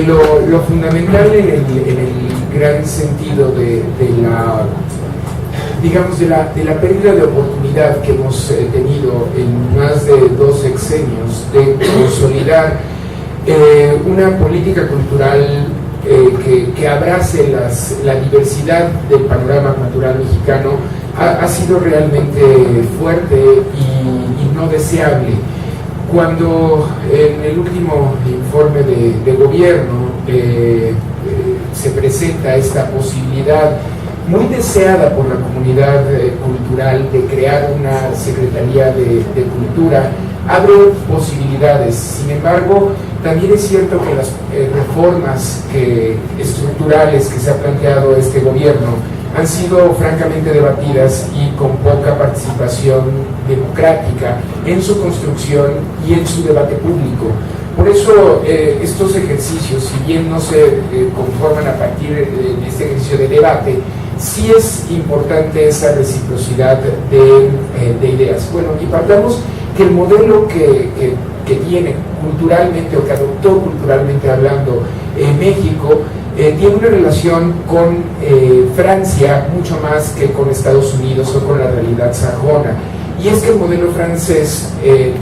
Lo fundamental en el gran sentido de la, digamos, de la pérdida de oportunidad que hemos tenido en más de 2 sexenios de consolidar una política cultural que abrace la diversidad del panorama cultural mexicano ha sido realmente fuerte y no deseable. Cuando en el último informe de gobierno se presenta esta posibilidad muy deseada por la comunidad cultural de crear una Secretaría de Cultura, abre posibilidades. Sin embargo, también es cierto que las reformas estructurales que se ha planteado este gobierno han sido francamente debatidas y con poca participación democrática en su construcción y en su debate público. Por eso estos ejercicios, si bien no se conforman a partir de este ejercicio de debate, sí es importante esa reciprocidad de ideas. Bueno, y partamos que el modelo que tiene culturalmente, o que adoptó culturalmente hablando México, tiene una relación con Francia mucho más que con Estados Unidos o con la realidad sajona. Y es que el modelo francés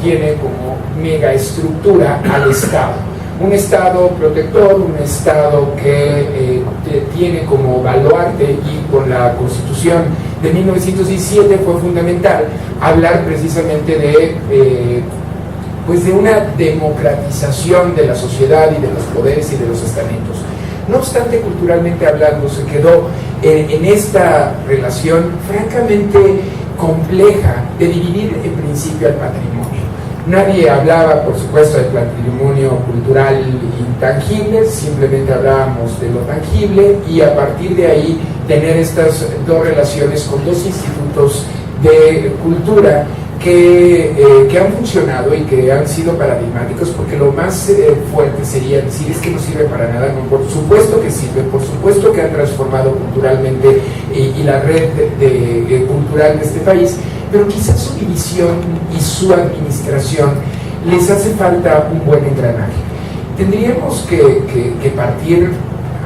tiene como megaestructura al Estado. Un Estado protector, un Estado que tiene como baluarte, y con la Constitución de 1917 fue fundamental hablar precisamente de una democratización de la sociedad y de los poderes y de los estamentos. No obstante, culturalmente hablando, se quedó en esta relación francamente compleja de dividir en principio al patrimonio. Nadie hablaba, por supuesto, del patrimonio cultural intangible, simplemente hablábamos de lo tangible, y a partir de ahí tener estas dos relaciones con dos institutos de cultura que han funcionado y que han sido paradigmáticos, porque lo más fuerte sería decir es que no sirve para nada. No, por supuesto que sirve, por supuesto que han transformado culturalmente y la red cultural de este país, pero quizás su división y su administración les hace falta un buen engranaje. Tendríamos que partir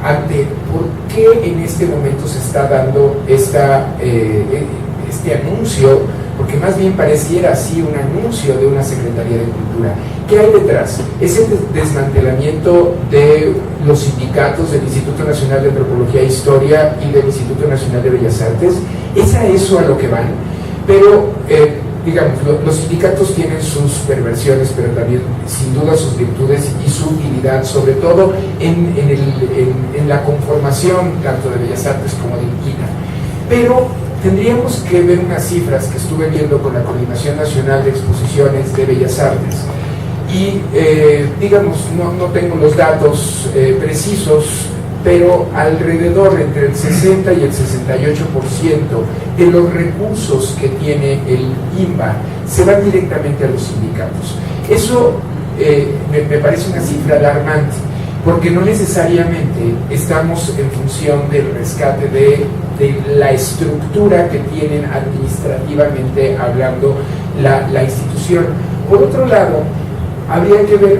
ante por qué en este momento se está dando este anuncio, porque más bien pareciera así un anuncio de una Secretaría de Cultura. ¿Qué hay detrás? Es el desmantelamiento de los sindicatos del Instituto Nacional de Antropología e Historia y del Instituto Nacional de Bellas Artes. ¿Es a eso a lo que van? Pero, digamos, los sindicatos tienen sus perversiones, pero también, sin duda, sus virtudes y su utilidad, sobre todo en la conformación tanto de Bellas Artes como de INAH. Pero tendríamos que ver unas cifras que estuve viendo con la Coordinación Nacional de Exposiciones de Bellas Artes y, digamos, no tengo los datos precisos, pero alrededor entre el 60 y el 68% de los recursos que tiene el INBA se van directamente a los sindicatos. Eso me parece una cifra alarmante, porque no necesariamente estamos en función del rescate de la estructura que tienen administrativamente hablando la institución. Por otro lado, habría que ver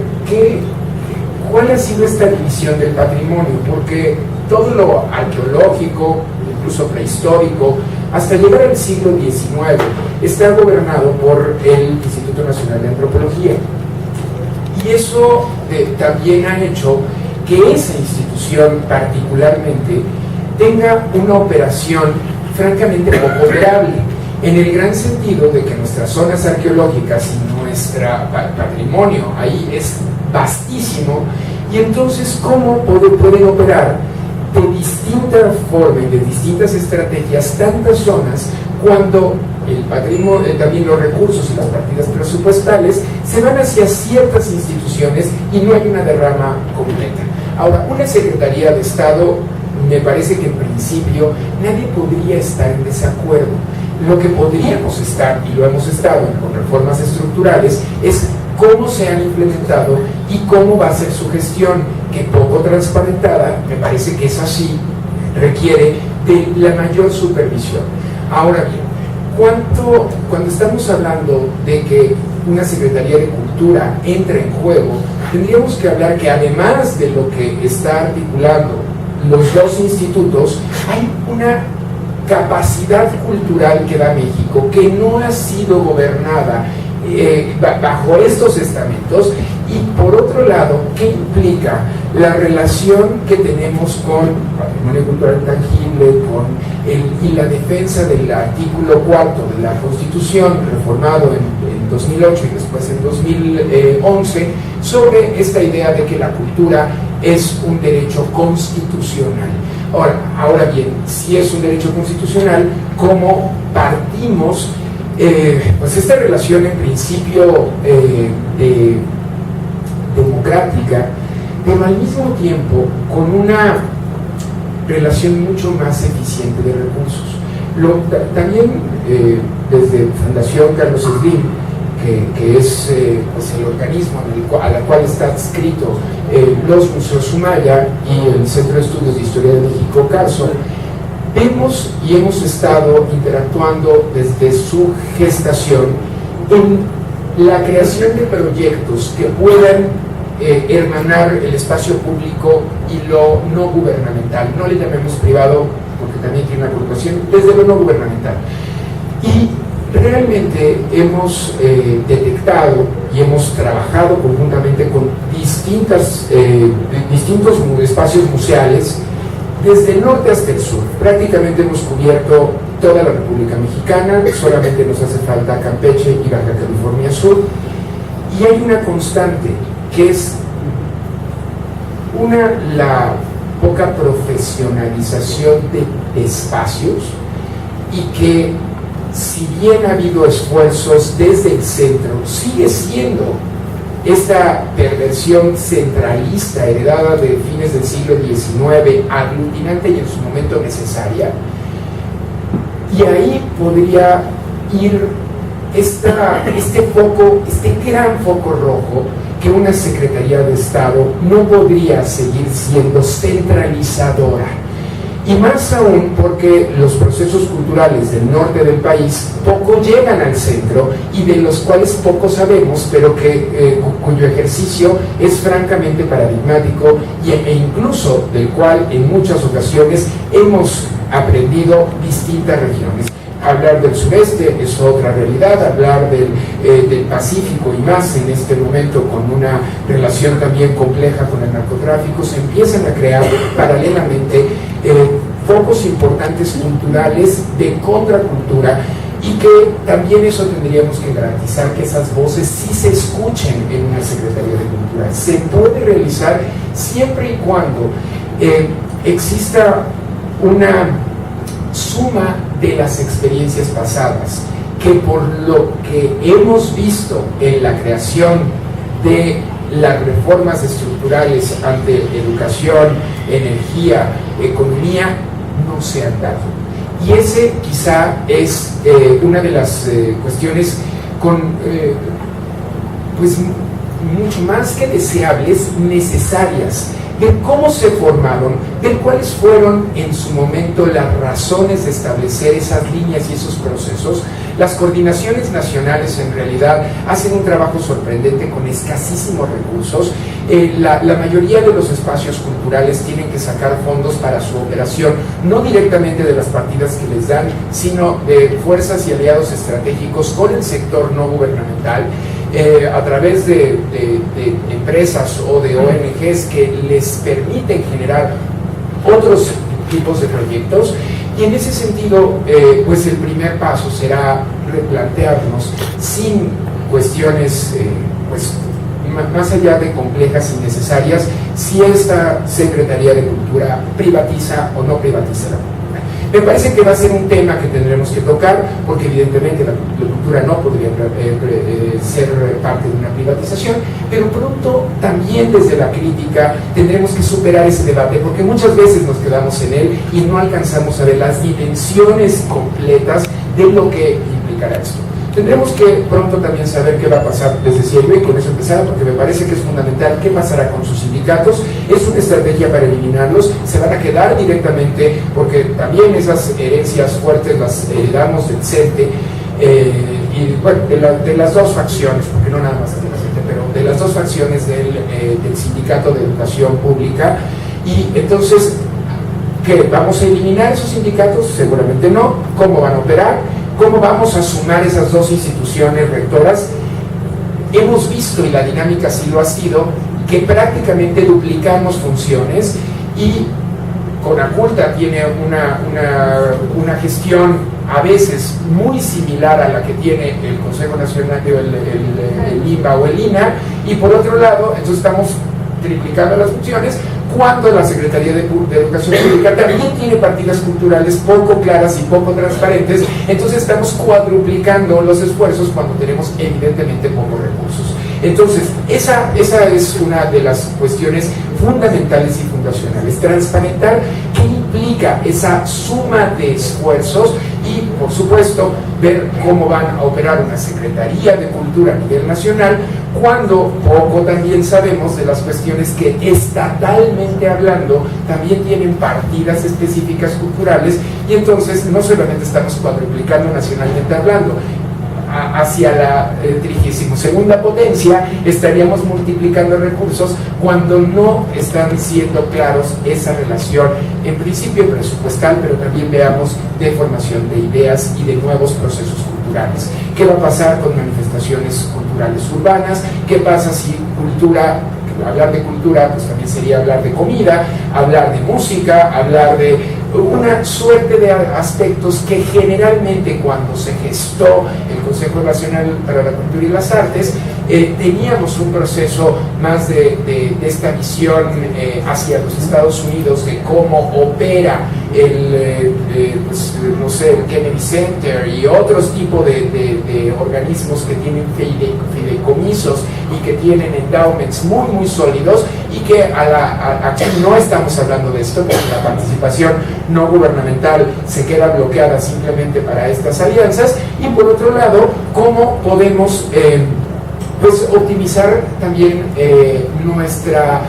cuál ha sido esta división del patrimonio, porque todo lo arqueológico, incluso prehistórico, hasta llegar al siglo XIX, está gobernado por el Instituto Nacional de Antropología. Y eso también ha hecho que esa institución particularmente tenga una operación francamente poco viable, en el gran sentido de que nuestras zonas arqueológicas y nuestro patrimonio ahí es vastísimo, y entonces ¿cómo pueden operar de distinta forma y de distintas estrategias tantas zonas cuando el patrimonio, también los recursos y las partidas presupuestales se van hacia ciertas instituciones y no hay una derrama completa? Ahora, una Secretaría de Estado, me parece que en principio nadie podría estar en desacuerdo. Lo que podríamos estar, y lo hemos estado con reformas estructurales, es cómo se han implementado y cómo va a ser su gestión, que poco transparentada, me parece que es así, requiere de la mayor supervisión. Ahora bien, cuando estamos hablando de que una Secretaría de Cultura entra en juego, tendríamos que hablar que además de lo que está articulando los dos institutos, hay una capacidad cultural que da México que no ha sido gobernada bajo estos estamentos, y por otro lado, ¿qué implica la relación que tenemos con patrimonio cultural tangible y la defensa del artículo 4 de la Constitución, reformado en 2008 y después en 2011, sobre esta idea de que la cultura es un derecho constitucional? Ahora bien, si es un derecho constitucional, ¿cómo partimos pues esta relación en principio democrática, pero al mismo tiempo con una relación mucho más eficiente de recursos? También desde Fundación Carlos Slim, que es pues el organismo a la cual está adscrito los Museos Sumaya y el Centro de Estudios de Historia de México, Carson, vemos y hemos estado interactuando desde su gestación en la creación de proyectos que puedan hermanar el espacio público y lo no gubernamental. No le llamemos privado porque también tiene una connotación, desde lo no gubernamental. Y realmente hemos detectado y hemos trabajado conjuntamente con distintos espacios museales desde el norte hasta el sur. Prácticamente hemos cubierto toda la República Mexicana, solamente nos hace falta Campeche y Baja California Sur, y hay una constante que es la poca profesionalización de espacios, y que si bien ha habido esfuerzos desde el centro, sigue siendo esta perversión centralista heredada de fines del siglo XIX, aglutinante y en su momento necesaria. Y ahí podría ir este gran foco rojo, que una Secretaría de Estado no podría seguir siendo centralizadora. Y más aún porque los procesos culturales del norte del país poco llegan al centro, y de los cuales poco sabemos, pero cuyo ejercicio es francamente paradigmático, e incluso del cual en muchas ocasiones hemos aprendido distintas regiones. Hablar del sureste es otra realidad, hablar del Pacífico y más en este momento con una relación también compleja con el narcotráfico, se empiezan a crear paralelamente focos importantes culturales de contracultura, y que también eso tendríamos que garantizar, que esas voces sí se escuchen en una Secretaría de Cultura. Se puede realizar siempre y cuando exista una suma de las experiencias pasadas, que por lo que hemos visto en la creación de las reformas estructurales ante educación, energía, economía, no se han dado. Y ese quizá es una de las cuestiones pues mucho más que deseables, necesarias, de cómo se formaron, de cuáles fueron en su momento las razones de establecer esas líneas y esos procesos. Las coordinaciones nacionales en realidad hacen un trabajo sorprendente con escasísimos recursos. La mayoría de los espacios culturales tienen que sacar fondos para su operación, no directamente de las partidas que les dan, sino de fuerzas y aliados estratégicos con el sector no gubernamental, a través de empresas o de ONGs que les permiten generar otros tipos de proyectos. Y en ese sentido, pues el primer paso será replantearnos, sin cuestiones pues más allá de complejas y necesarias, si esta Secretaría de Cultura privatiza o no privatiza la cultura. Me parece que va a ser un tema que tendremos que tocar, porque evidentemente la cultura no podría ser parte de una privatización, pero pronto también desde la crítica tendremos que superar ese debate, porque muchas veces nos quedamos en él y no alcanzamos a ver las dimensiones completas de lo que implicará esto. Tendremos que pronto también saber qué va a pasar, les decía yo, y con eso empezar, porque me parece que es fundamental qué pasará con sus sindicatos. Es una estrategia para eliminarlos, se van a quedar directamente, porque también esas herencias fuertes las heredamos del CENTE, y bueno, de las dos facciones, porque no nada más de la CENTE, pero de las dos facciones del Sindicato de Educación Pública. Y entonces, ¿qué? ¿Vamos a eliminar esos sindicatos? Seguramente no. ¿Cómo van a operar? ¿Cómo vamos a sumar esas dos instituciones rectoras? Hemos visto, y la dinámica sí lo ha sido, que prácticamente duplicamos funciones, y Conaculta tiene una gestión a veces muy similar a la que tiene el Consejo Nacional, el INBA o el INA, y por otro lado, entonces estamos triplicando las funciones, cuando la Secretaría de Educación Pública también tiene partidas culturales poco claras y poco transparentes. Entonces estamos cuadruplicando los esfuerzos cuando tenemos evidentemente pocos recursos. Entonces, esa es una de las cuestiones fundamentales y fundacionales. Transparentar qué implica esa suma de esfuerzos y, por supuesto, ver cómo van a operar una Secretaría de Cultura a nivel nacional, cuando poco también sabemos de las cuestiones que estatalmente hablando también tienen partidas específicas culturales, y entonces no solamente estamos cuadruplicando nacionalmente hablando, hacia la 32ª potencia estaríamos multiplicando recursos cuando no están siendo claros esa relación, en principio presupuestal, pero también veamos de formación de ideas y de nuevos procesos culturales. ¿Qué va a pasar con manifestaciones culturales urbanas? ¿Qué pasa si cultura, hablar de cultura pues también sería hablar de comida, hablar de música, hablar de una suerte de aspectos que generalmente cuando se gestó el Consejo Nacional para la Cultura y las Artes, teníamos un proceso más de esta visión hacia los Estados Unidos, de cómo opera pues, no sé, el Kennedy Center y otros tipos de organismos que tienen fideicomisos y que tienen endowments muy sólidos, y que aquí no estamos hablando de esto, porque la participación no gubernamental se queda bloqueada simplemente para estas alianzas. Y por otro lado, cómo podemos pues optimizar también nuestra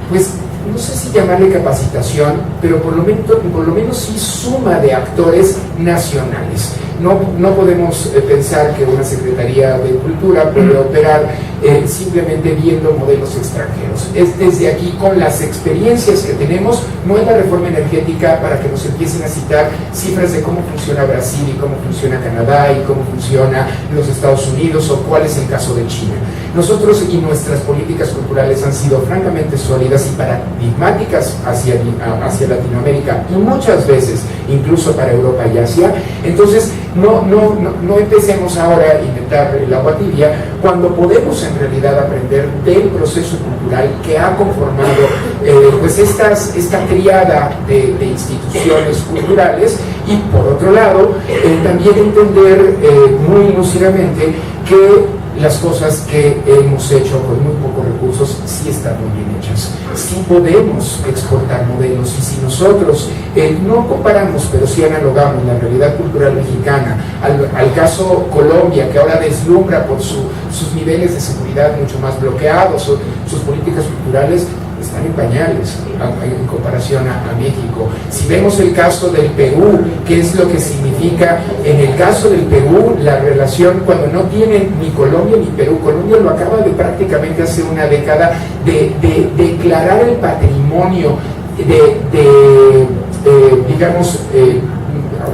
pues no sé si llamarle capacitación, pero por lo menos sí suma de actores nacionales. No podemos pensar que una Secretaría de Cultura puede operar simplemente viendo modelos extranjeros. Es desde aquí, con las experiencias que tenemos, no es la reforma energética para que nos empiecen a citar cifras de cómo funciona Brasil y cómo funciona Canadá y cómo funciona los Estados Unidos, o cuál es el caso de China. Nosotros y nuestras políticas culturales han sido francamente sólidas y paradigmáticas hacia Latinoamérica, y muchas veces incluso para Europa y Asia. Entonces no empecemos ahora a inventar el agua tibia, cuando podemos en realidad aprender del proceso cultural que ha conformado pues esta triada de instituciones culturales. Y por otro lado, también entender muy lúcidamente que las cosas que hemos hecho con muy pocos recursos sí están muy bien hechas, sí podemos exportar modelos, y si nosotros no comparamos, pero sí analogamos la realidad cultural mexicana al caso Colombia, que ahora deslumbra por sus niveles de seguridad mucho más bloqueados, o sus políticas culturales están en pañales en comparación a México. Si vemos el caso del Perú, ¿qué es lo que significa en el caso del Perú la relación cuando no tienen ni Colombia ni Perú? Colombia lo acaba de prácticamente hace una década de declarar el patrimonio digamos,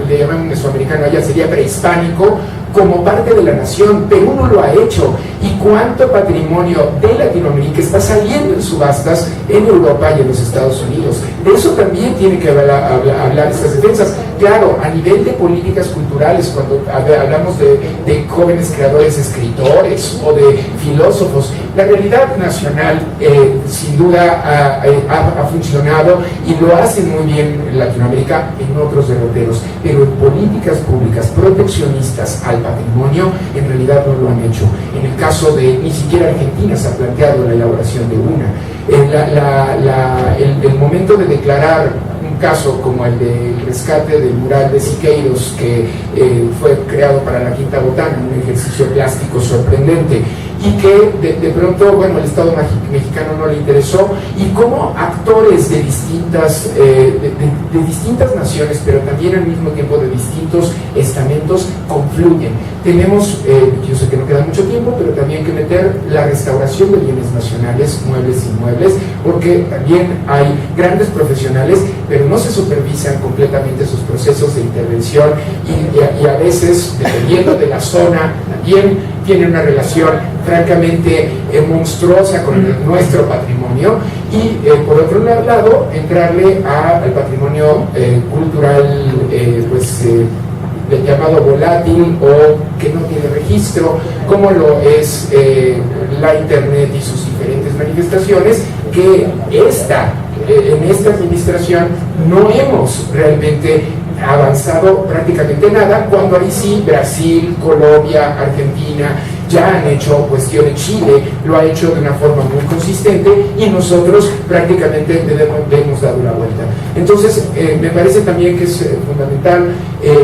le llaman mesoamericano, allá sería prehispánico, como parte de la nación. Perú no lo ha hecho, y cuánto patrimonio de Latinoamérica está saliendo en subastas en Europa y en los Estados Unidos. De eso también tiene que hablar estas defensas. Claro, a nivel de políticas culturales, cuando hablamos de jóvenes creadores, escritores o de filósofos, la realidad nacional sin duda ha funcionado, y lo hacen muy bien en Latinoamérica, en otros derroteros, pero en políticas públicas proteccionistas al patrimonio en realidad no lo han hecho. En el caso de, ni siquiera Argentina se ha planteado la elaboración de una. El momento de declarar un caso como el del rescate del mural de Siqueiros, que fue creado para la Quinta Botana, un ejercicio plástico sorprendente, y que de pronto, bueno, el Estado mexicano no le interesó, y cómo actores de distintas naciones, pero también al mismo tiempo de distintos estamentos, confluyen. Tenemos, yo sé que no queda mucho tiempo, pero también que meter la restauración de bienes nacionales, muebles y inmuebles, porque también hay grandes profesionales, pero no se supervisan completamente sus procesos de intervención, y a veces, dependiendo de la zona, también tiene una relación francamente monstruosa con nuestro patrimonio, y por otro lado entrarle al patrimonio cultural llamado volátil o que no tiene registro, como lo es la internet y sus diferentes manifestaciones, que en esta administración no hemos realmente avanzado prácticamente nada, cuando ahí sí Brasil, Colombia, Argentina ya han hecho cuestiones. Chile lo ha hecho de una forma muy consistente, y nosotros prácticamente le hemos dado la vuelta. Entonces me parece también que es fundamental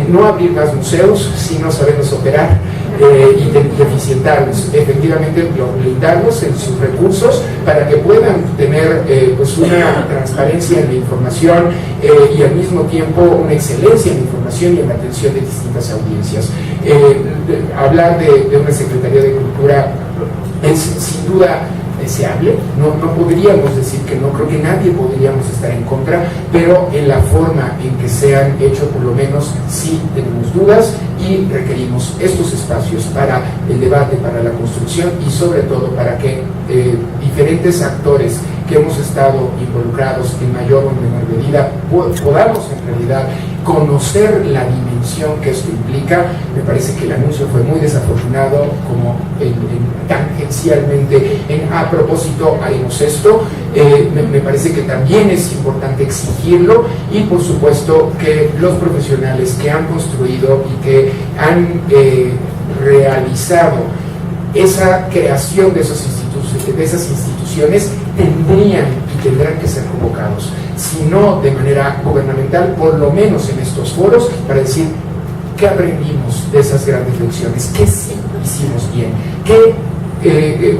no abrir más museos, sino saberlos operar y eficientarlos, efectivamente blindarlos en sus recursos para que puedan tener pues una transparencia en la información y al mismo tiempo una excelencia en la información y en la atención de distintas audiencias. Hablar de una Secretaría de Cultura es sin duda deseable, no podríamos decir que no, creo que nadie podríamos estar en contra, pero en la forma en que se han hecho, por lo menos sí tenemos dudas, y requerimos estos espacios para el debate, para la construcción, y sobre todo para que diferentes actores que hemos estado involucrados en mayor o menor medida podamos en realidad conocer la dimensión que esto implica. Me parece que el anuncio fue muy desafortunado, como tangencialmente a propósito haremos esto. Me parece que también es importante exigirlo, y por supuesto que los profesionales que han construido y que han realizado esa creación de esas instituciones tendrán que ser convocados, si no de manera gubernamental, por lo menos en estos foros, para decir qué aprendimos de esas grandes lecciones, qué sí hicimos bien,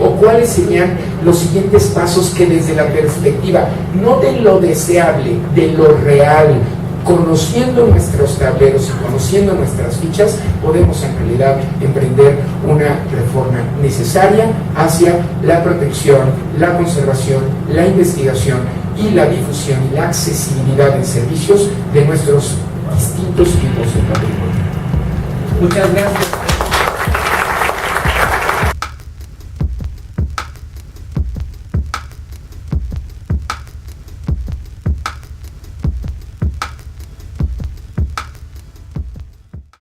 o cuáles serían los siguientes pasos que desde la perspectiva, no de lo deseable, de lo real, conociendo nuestros tableros y conociendo nuestras fichas, podemos en realidad emprender una reforma necesaria hacia la protección, la conservación, la investigación y la difusión y la accesibilidad en servicios de nuestros distintos tipos de patrimonio. Muchas gracias.